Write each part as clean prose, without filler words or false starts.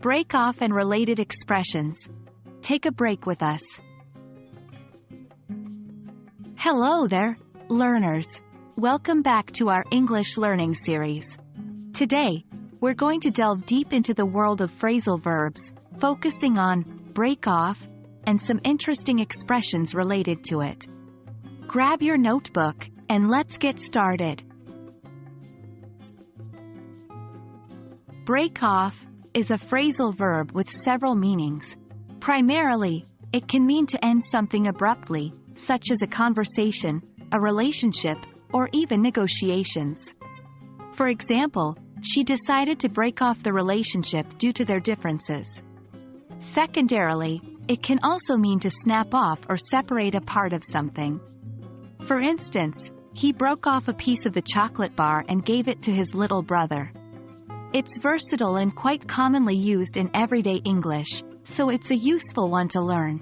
Break off and related expressions. Take a break with us. Hello there, learners. Welcome back to our English learning series. Today, we're going to delve deep into the world of phrasal verbs, focusing on break off and some interesting expressions related to it. Grab your notebook, and let's get started. Break off is a phrasal verb with several meanings. Primarily, it can mean to end something abruptly, such as a conversation, a relationship, or even negotiations. For example, she decided to break off the relationship due to their differences. Secondarily, it can also mean to snap off or separate a part of something. For instance, he broke off a piece of the chocolate bar and gave it to his little brother. It's versatile and quite commonly used in everyday English, so it's a useful one to learn.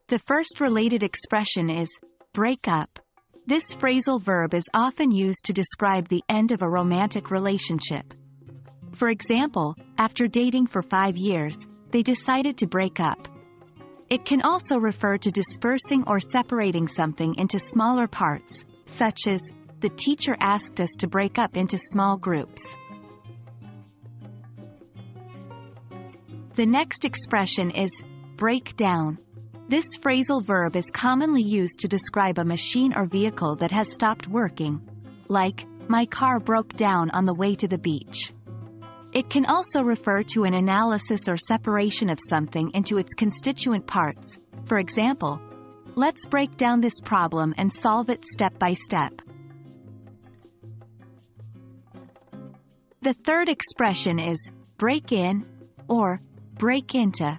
The first related expression is break up. This phrasal verb is often used to describe the end of a romantic relationship. For example, after dating for 5 years, they decided to break up. It can also refer to dispersing or separating something into smaller parts, such as, the teacher asked us to break up into small groups. The next expression is break down. This phrasal verb is commonly used to describe a machine or vehicle that has stopped working, like, my car broke down on the way to the beach. It can also refer to an analysis or separation of something into its constituent parts. For example, let's break down this problem and solve it step by step. The third expression is break in or break into.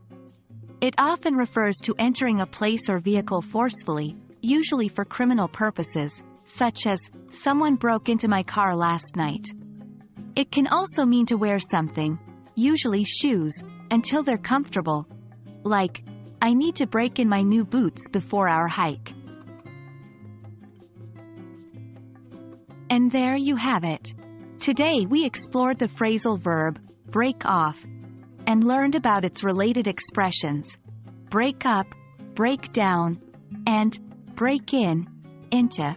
It often refers to entering a place or vehicle forcefully, usually for criminal purposes, such as, someone broke into my car last night. It can also mean to wear something, usually shoes, until they're comfortable. Like, I need to break in my new boots before our hike. And there you have it. Today we explored the phrasal verb, break off, and learned about its related expressions, break up, break down, and break in, into.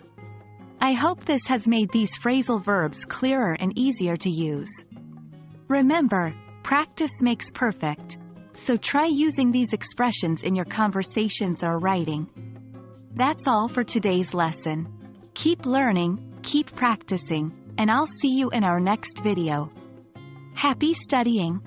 I hope this has made these phrasal verbs clearer and easier to use. Remember, practice makes perfect, so try using these expressions in your conversations or writing. That's all for today's lesson. Keep learning, keep practicing, and I'll see you in our next video. Happy studying!